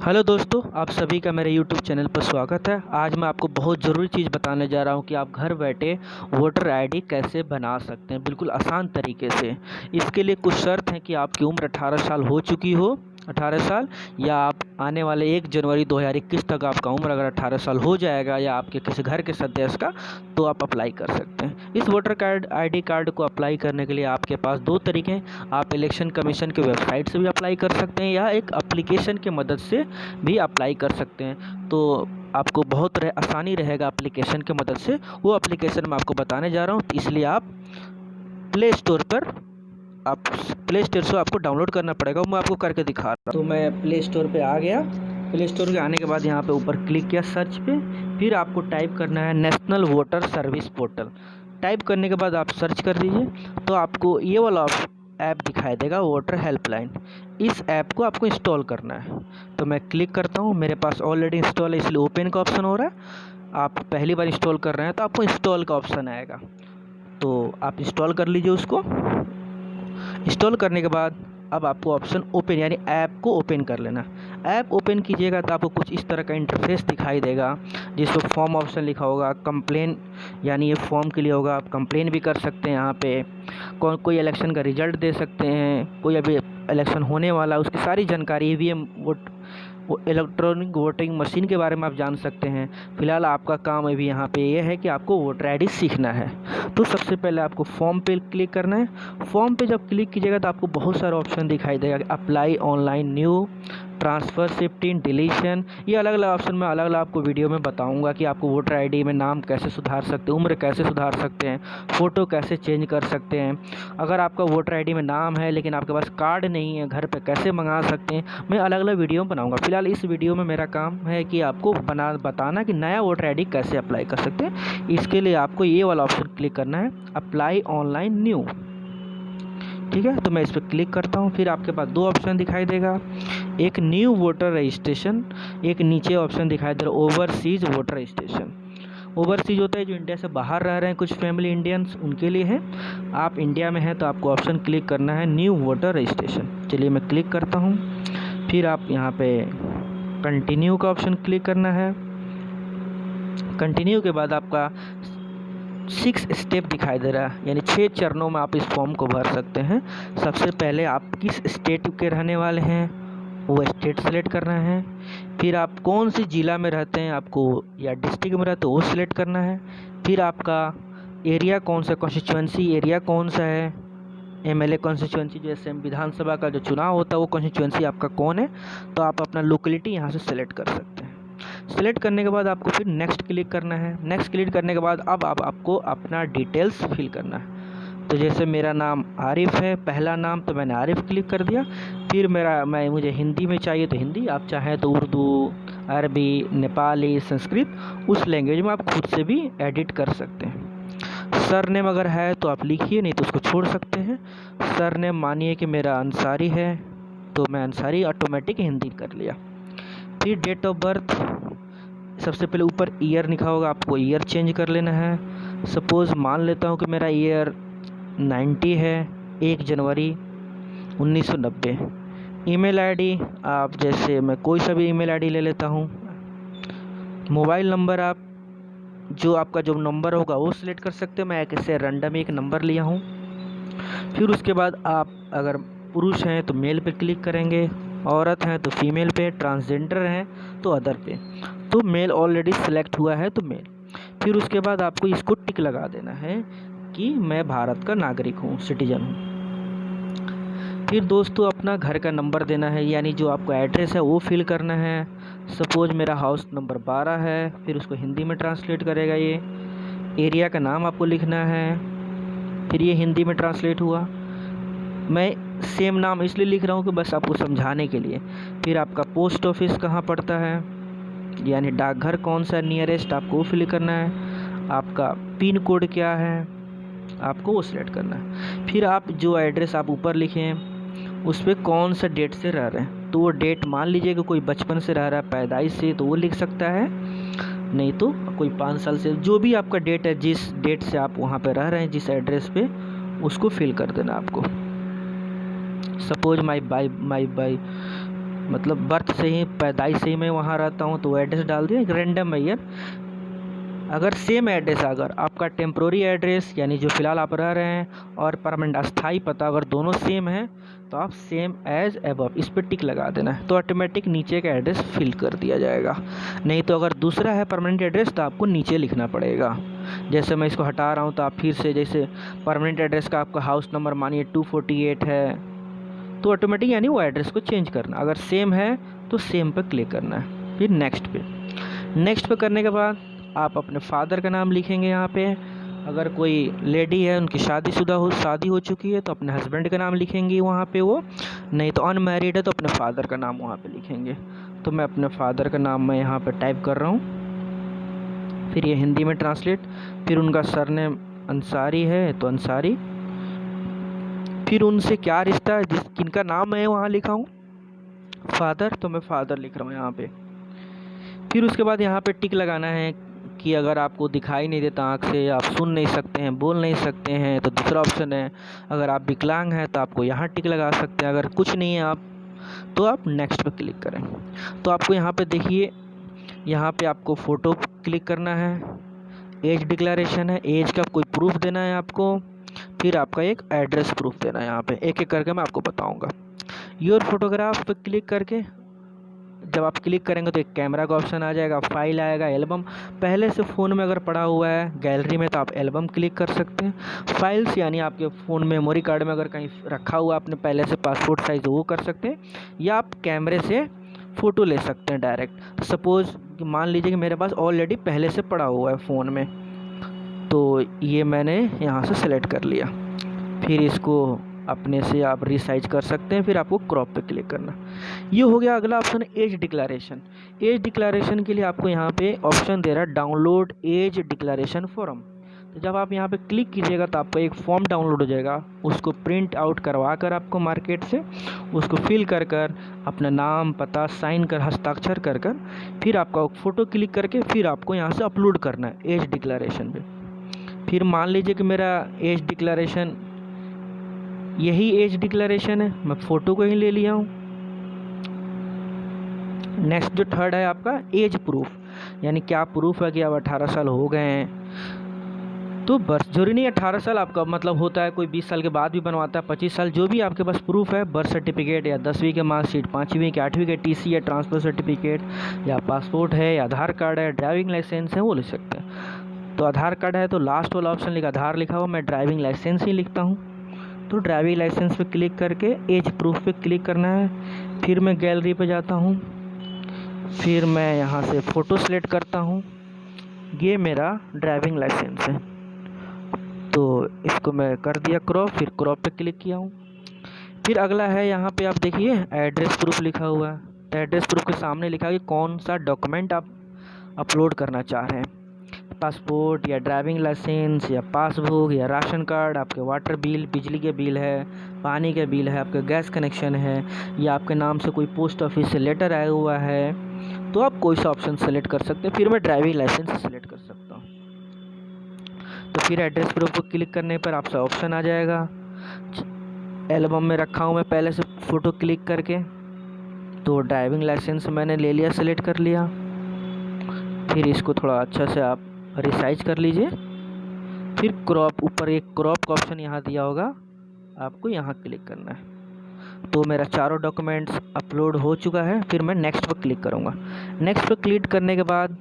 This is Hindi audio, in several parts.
हेलो दोस्तों, आप सभी का मेरे यूट्यूब चैनल पर स्वागत है। आज मैं आपको बहुत ज़रूरी चीज़ बताने जा रहा हूं कि आप घर बैठे वोटर आईडी कैसे बना सकते हैं, बिल्कुल आसान तरीके से। इसके लिए कुछ शर्त हैं कि आपकी उम्र 18 साल हो चुकी हो, 18 साल, या आप आने वाले 1 जनवरी 2021 तक आपका उम्र अगर 18 साल हो जाएगा या आपके किसी घर के सदस्य का, तो आप अप्लाई कर सकते हैं। इस वोटर आईडी कार्ड को अप्लाई करने के लिए आपके पास 2 तरीके हैं। आप इलेक्शन कमीशन की वेबसाइट से भी अप्लाई कर सकते हैं या एक एप्लीकेशन की मदद से भी अप्लाई कर सकते हैं। तो आपको बहुत आसानी रहेगा एप्लीकेशन की मदद से। वो एप्लीकेशन मैं आपको बताने जा रहा हूँ, तो इसलिए आप प्ले स्टोर से आपको डाउनलोड करना पड़ेगा। वो मैं आपको करके दिखा रहा हूँ। तो मैं प्ले स्टोर पे आ गया। प्ले स्टोर पे आने के बाद यहाँ पे ऊपर क्लिक किया सर्च पे, फिर आपको टाइप करना है national voter service portal. Type करने के बाद आप सर्च कर दीजिए, तो आपको ये वाला ऐप दिखाई देगा, वोटर हेल्पलाइन। इस ऐप को आपको इंस्टॉल करना है। तो मैं क्लिक करता हूँ, मेरे पास ऑलरेडी इंस्टॉल है इसलिए ओपन का ऑप्शन हो रहा है। आप पहली बार इंस्टॉल कर रहे हैं तो आपको इंस्टॉल का ऑप्शन आएगा, तो आप इंस्टॉल कर लीजिए उसको। इंस्टॉल करने के बाद अब आपको ऑप्शन ओपन यानी ऐप को ओपन कर लेना। ऐप ओपन कीजिएगा तो आपको कुछ इस तरह का इंटरफेस दिखाई देगा, जिसमें फॉर्म ऑप्शन लिखा होगा। कंप्लेन यानी ये फॉर्म के लिए होगा, आप कंप्लेन भी कर सकते हैं यहाँ पे। कोई इलेक्शन का रिजल्ट दे सकते हैं, कोई अभी इलेक्शन होने वाला उसकी सारी जानकारी, ईवीएम वो इलेक्ट्रॉनिक वोटिंग मशीन के बारे में आप जान सकते हैं। फ़िलहाल आपका काम अभी यहाँ पे ये है कि आपको वोटर आईडी सीखना है। तो सबसे पहले आपको फॉर्म पे क्लिक करना है। फॉर्म पे जब क्लिक कीजिएगा तो आपको बहुत सारे ऑप्शन दिखाई देगा। Apply online, new, transfer, shifting, deletion, ये अलग अलग ऑप्शन मैं अलग अलग आपको वीडियो में बताऊंगा कि आपको वोटर आईडी में नाम कैसे सुधार सकते हैं, उम्र कैसे सुधार सकते हैं, फ़ोटो कैसे चेंज कर सकते हैं। अगर आपका वोटर आईडी में नाम है लेकिन आपके पास कार्ड नहीं है, घर पे कैसे मंगा सकते हैं, मैं अलग अलग वीडियो बनाऊंगा। फिलहाल इस वीडियो में मेरा काम है कि आपको बताना कि नया वोटर आईडी कैसे अप्लाई कर सकते हैं। इसके लिए आपको ये वाला ऑप्शन क्लिक करना है, अप्लाई ऑनलाइन न्यू। ठीक है, तो मैं इस पर क्लिक करता हूँ। फिर आपके पास 2 ऑप्शन दिखाई देगा, एक न्यू वोटर रजिस्ट्रेशन, एक नीचे ऑप्शन दिखाई दे रहा है ओवरसीज वोटर रजिस्ट्रेशन। ओवरसीज होता है जो इंडिया से बाहर रह रहे हैं कुछ फैमिली इंडियंस, उनके लिए है। आप इंडिया में हैं तो आपको ऑप्शन क्लिक करना है न्यू वोटर रजिस्ट्रेशन। चलिए मैं क्लिक करता हूँ। फिर आप यहाँ पे कंटिन्यू का ऑप्शन क्लिक करना है। कंटिन्यू के बाद आपका 6 स्टेप दिखाई दे रहा है, यानी 6 चरणों में आप इस फॉर्म को भर सकते हैं। सबसे पहले आप किस स्टेट के रहने वाले हैं वो स्टेट सेलेक्ट करना है। फिर आप कौन सी ज़िला में रहते हैं आपको, या डिस्ट्रिक्ट में रहते हो वो सिलेक्ट करना है। फिर आपका एरिया कौन सा, कॉन्स्टिट्यूंसी एरिया कौन सा है, एमएलए कॉन्स्टिट्यूंसी, जैसे विधानसभा का जो चुनाव होता है वो कॉन्स्टिट्यूंसी आपका कौन है, तो आप अपना लोकेलिटी यहाँ से सेलेक्ट कर सकते हैं। सेलेक्ट करने के बाद आपको फिर नेक्स्ट क्लिक करना है। नेक्स्ट क्लिक करने के बाद अब आपको अपना डिटेल्स फिल करना है। तो जैसे मेरा नाम आरिफ है, पहला नाम, तो मैंने आरिफ क्लिक कर दिया। फिर मुझे हिंदी में चाहिए तो हिंदी, आप चाहें तो उर्दू, अरबी, नेपाली, संस्कृत, उस लैंग्वेज में आप खुद से भी एडिट कर सकते हैं। सर नेम अगर है तो आप लिखिए, नहीं तो उसको छोड़ सकते हैं। सर नेम मानिए कि मेरा अंसारी है, तो मैं अंसारी ऑटोमेटिक हिंदी कर लिया। फिर डेट ऑफ बर्थ, सबसे पहले ऊपर ईयर लिखा होगा, आपको ईयर चेंज कर लेना है। सपोज़ मान लेता हूँ कि मेरा ईयर 90 है, 1 जनवरी 1990। ईमेल आईडी आप जैसे मैं कोई सा भी ईमेल आईडी ले लेता हूँ। मोबाइल नंबर आप जो आपका जो नंबर होगा वो सिलेक्ट कर सकते हो, मैं ऐसे रैंडम एक नंबर लिया हूँ। फिर उसके बाद आप अगर पुरुष हैं तो मेल पे क्लिक करेंगे, औरत हैं तो फीमेल पे, ट्रांसजेंडर हैं तो अदर पे। तो मेल ऑलरेडी सिलेक्ट हुआ है तो मेल। फिर उसके बाद आपको इसको टिक लगा देना है कि मैं भारत का नागरिक हूँ, सिटीजन हूँ। फिर दोस्तों अपना घर का नंबर देना है, यानी जो आपका एड्रेस है वो फिल करना है। सपोज़ मेरा हाउस नंबर 12 है, फिर उसको हिंदी में ट्रांसलेट करेगा ये। एरिया का नाम आपको लिखना है, फिर ये हिंदी में ट्रांसलेट हुआ। मैं सेम नाम इसलिए लिख रहा हूँ कि बस आपको समझाने के लिए। फिर आपका पोस्ट ऑफिस कहाँ पड़ता है, यानी डाकघर कौन सा नियरेस्ट, आपको वो फिल करना है। आपका पिन कोड क्या है, आपको वो सिलेक्ट करना है। फिर आप जो एड्रेस आप ऊपर लिखें उस पर कौन सा डेट से रह रहे हैं, तो वो डेट मान लीजिए कि कोई बचपन से रह रहा है, पैदाइश से, तो वो लिख सकता है। नहीं तो कोई 5 साल से, जो भी आपका डेट है, जिस डेट से आप वहाँ पे रह रहे हैं, जिस एड्रेस पे, उसको फिल कर देना आपको। सपोज मतलब बर्थ से ही, पैदाइश से ही मैं वहाँ रहता हूँ, तो वो एड्रेस डाल दिया। एक रैंडम है ये। अगर सेम एड्रेस, अगर आपका टेम्प्रोरी एड्रेस यानी जो फ़िलहाल आप रह रहे हैं और परमानेंट अस्थाई पता अगर दोनों सेम है तो आप सेम एज अबव इस पर टिक लगा देना है, तो ऑटोमेटिक नीचे का एड्रेस फिल कर दिया जाएगा। नहीं तो अगर दूसरा है परमानेंट एड्रेस तो आपको नीचे लिखना पड़ेगा। जैसे मैं इसको हटा रहा हूँ तो आप फिर से, जैसे परमानेंट एड्रेस का आपका हाउस नंबर मानिए 248 है, तो ऑटोमेटिक यानी वो एड्रेस को चेंज करना। अगर सेम है तो सेम पर क्लिक करना है, फिर नेक्स्ट पे। नेक्स्ट पे करने के बाद आप अपने फादर का नाम लिखेंगे यहाँ पे। अगर कोई लेडी है, उनकी शादी हो चुकी है तो अपने हस्बैंड का नाम लिखेंगी वहाँ पे वो, नहीं तो अनमैरिड है तो अपने फादर का नाम वहाँ पे लिखेंगे। तो मैं अपने फादर का नाम मैं यहाँ पे टाइप कर रहा हूँ, फिर ये हिंदी में ट्रांसलेट। फिर उनका सरनेम अंसारी है तो अंसारी। फिर उनसे क्या रिश्ता है, किनका नाम मैं वहाँ लिखा हूँ फादर, तो मैं फादर लिख रहा हूँ यहाँ पे। फिर उसके बाद यहाँ पे टिक लगाना है कि अगर आपको दिखाई नहीं देता आँख से, आप सुन नहीं सकते हैं, बोल नहीं सकते हैं, तो दूसरा ऑप्शन है। अगर आप विकलांग हैं तो आपको यहाँ टिक लगा सकते हैं। अगर कुछ नहीं है आप, तो आप नेक्स्ट पे क्लिक करें। तो आपको यहाँ पे देखिए, यहाँ पे आपको फ़ोटो क्लिक करना है, एज डिक्लेरेशन है, एज का कोई प्रूफ देना है आपको, फिर आपका एक एड्रेस प्रूफ देना है। यहाँ पे एक एक करके मैं आपको बताऊँगा। योर फोटोग्राफ पे क्लिक करके जब आप क्लिक करेंगे तो एक कैमरा का ऑप्शन आ जाएगा, फाइल आएगा, एल्बम। पहले से फ़ोन में अगर पड़ा हुआ है गैलरी में तो आप एल्बम क्लिक कर सकते हैं। फाइल्स यानी आपके फ़ोन मेमोरी कार्ड में अगर कहीं रखा हुआ आपने पहले से पासपोर्ट साइज़, वो कर सकते हैं, या आप कैमरे से फ़ोटो ले सकते हैं डायरेक्ट। सपोज़ मान लीजिए कि मेरे पास ऑलरेडी पहले से पड़ा हुआ है फ़ोन में, तो ये मैंने यहाँ से सेलेक्ट कर लिया। फिर इसको अपने से आप रिसाइज कर सकते हैं, फिर आपको क्रॉप पे क्लिक करना। ये हो गया। अगला ऑप्शन है एज डिक्लेरेशन। एज डिक्लेरेशन के लिए आपको यहाँ पे ऑप्शन दे रहा है डाउनलोड एज डिक्लेरेशन फॉर्म। तो जब आप यहाँ पे क्लिक कीजिएगा तो आपको एक फॉर्म डाउनलोड हो जाएगा, उसको प्रिंट आउट करवा कर आपको मार्केट से उसको फिल कर कर अपना नाम पता साइन कर हस्ताक्षर कर कर फिर आपका फ़ोटो क्लिक करके फिर आपको यहाँ से अपलोड करना है एज डिक्लेरेशन पे। फिर मान लीजिए कि मेरा एज डिक्लेरेशन यही एज डिक्लेरेशन है, मैं फ़ोटो को ही ले लिया हूँ। नेक्स्ट जो थर्ड है आपका एज प्रूफ, यानी क्या प्रूफ है कि आप 18 साल हो गए हैं। तो बर्थ जरूरी नहीं 18 साल आपका मतलब होता है, कोई 20 साल के बाद भी बनवाता है, 25 साल, जो भी आपके पास प्रूफ है, बर्थ सर्टिफिकेट या 10वीं के मार्कशीट, 5वीं के 8वीं के टीसी या ट्रांसफ़र सर्टिफिकेट या पासपोर्ट है या आधार कार्ड है, ड्राइविंग लाइसेंस है, वो ले सकते हैं। तो आधार कार्ड है तो लास्ट वाला ऑप्शन लिखा आधार लिखा हुआ, मैं ड्राइविंग लाइसेंस ही लिखता हूँ। तो ड्राइविंग लाइसेंस पे क्लिक करके एज प्रूफ पे क्लिक करना है। फिर मैं गैलरी पे जाता हूँ, फिर मैं यहाँ से फ़ोटो सेलेक्ट करता हूँ। ये मेरा ड्राइविंग लाइसेंस है, तो इसको मैं कर दिया क्रॉप, फिर क्रॉप पे क्लिक किया हूँ। फिर अगला है यहाँ पे आप देखिए एड्रेस प्रूफ लिखा हुआ है। तो एड्रेस प्रूफ के सामने लिखा है कि कौन सा डॉक्यूमेंट आप अपलोड करना चाह रहे हैं, पासपोर्ट या ड्राइविंग लाइसेंस या पासबुक या राशन कार्ड, आपके वाटर बिल, बिजली के बिल है, पानी के बिल है, आपका गैस कनेक्शन है, या आपके नाम से कोई पोस्ट ऑफिस से लेटर आया हुआ है, तो आप कोई सा ऑप्शन सेलेक्ट कर सकते हैं। फिर मैं ड्राइविंग लाइसेंस सेलेक्ट कर सकता हूँ। तो फिर एड्रेस प्रूफ पर क्लिक करने पर आपसे ऑप्शन आ जाएगा, एल्बम में रखा हूँ मैं पहले से फ़ोटो क्लिक करके, तो ड्राइविंग लाइसेंस मैंने ले लिया, सेलेक्ट कर लिया। फिर इसको थोड़ा अच्छा से आप रिसाइज कर लीजिए। फिर क्रॉप, ऊपर एक क्रॉप का ऑप्शन यहाँ दिया होगा, आपको यहाँ क्लिक करना है। तो मेरा चारों डॉक्यूमेंट्स अपलोड हो चुका है। फिर मैं नेक्स्ट पर क्लिक करूँगा। नेक्स्ट पर क्लिक करने के बाद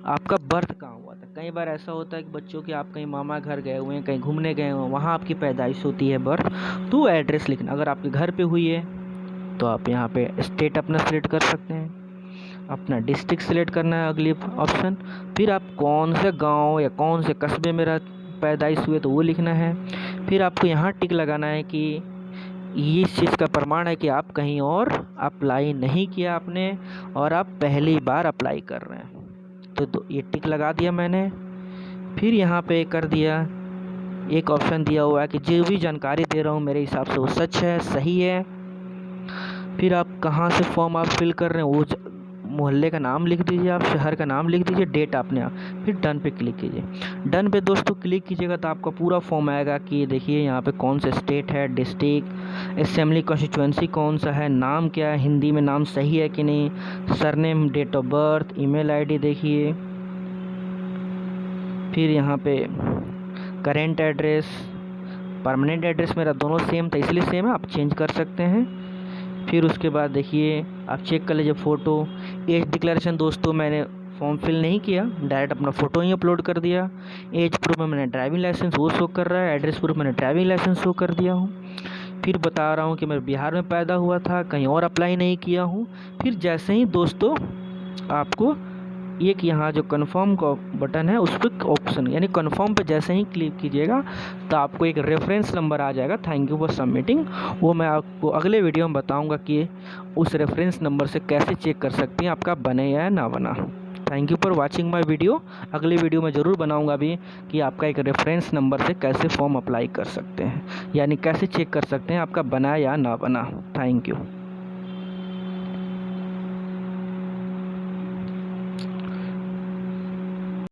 आपका बर्थ कहाँ हुआ था। कई बार ऐसा होता है कि बच्चों के आप कहीं मामा घर गए हुए हैं, कहीं घूमने गए हुए हैं, वहाँ आपकी पैदाइश होती है बर्थ, तो एड्रेस लिखना। अगर आपके घर पे हुई है तो आप यहाँ पे स्टेट अपना सेलेक्ट कर सकते हैं, अपना डिस्ट्रिक्ट सेलेक्ट करना है अगली ऑप्शन। फिर आप कौन से गांव या कौन से कस्बे में पैदाइश हुए तो वो लिखना है। फिर आपको यहाँ टिक लगाना है कि ये इस चीज़ का प्रमाण है कि आप कहीं और अप्लाई नहीं किया आपने और आप पहली बार अप्लाई कर रहे हैं। तो ये टिक लगा दिया मैंने। फिर यहाँ पे कर दिया, एक ऑप्शन दिया हुआ है कि जो भी जानकारी दे रहा हूँ मेरे हिसाब से वो सच है, सही है। फिर आप कहाँ से फॉर्म आप फिल कर रहे हैं वो मोहल्ले का नाम लिख दीजिए, आप शहर का नाम लिख दीजिए, डेट आपने फिर डन पे क्लिक कीजिए। डन पे दोस्तों क्लिक कीजिएगा तो आपका पूरा फॉर्म आएगा कि देखिए यहाँ पे कौन सा स्टेट है, डिस्ट्रिक्ट, असेंबली कॉन्स्टिट्यूंसी कौन सा है, नाम क्या है, हिंदी में नाम सही है कि नहीं, surname, date of birth, email ID देखिए, फिर यहाँ पे करेंट एड्रेस, परमानेंट एड्रेस मेरा दोनों सेम था इसलिए सेम है, आप चेंज कर सकते हैं। फिर उसके बाद देखिए आप चेक कर लीजिए फ़ोटो। एज डिक्लेरेशन दोस्तों मैंने फॉर्म फिल नहीं किया, डायरेक्ट अपना फ़ोटो ही अपलोड कर दिया। एज प्रूफ में मैंने ड्राइविंग लाइसेंस वो शो कर रहा है, एड्रेस प्रूफ मैंने ड्राइविंग लाइसेंस शो कर दिया हूँ। फिर बता रहा हूँ कि मैं बिहार में पैदा हुआ था, कहीं और अप्लाई नहीं किया हूँ। फिर जैसे ही दोस्तों आपको एक यहाँ जो कन्फर्म का बटन है उस पर ऑप्शन यानी कन्फर्म पे जैसे ही क्लिक कीजिएगा तो आपको एक रेफरेंस नंबर आ जाएगा, थैंक यू फॉर सबमिटिंग। वो मैं आपको अगले वीडियो में बताऊंगा कि उस रेफरेंस नंबर से कैसे चेक कर सकते हैं आपका बने या ना बना। Thank you for watching my video. अगली वीडियो में ज़रूर बनाऊंगा अभी कि आपका एक रेफरेंस नंबर से कैसे फॉर्म अप्लाई कर सकते हैं, यानी कैसे चेक कर सकते हैं आपका बना या ना बना। Thank you.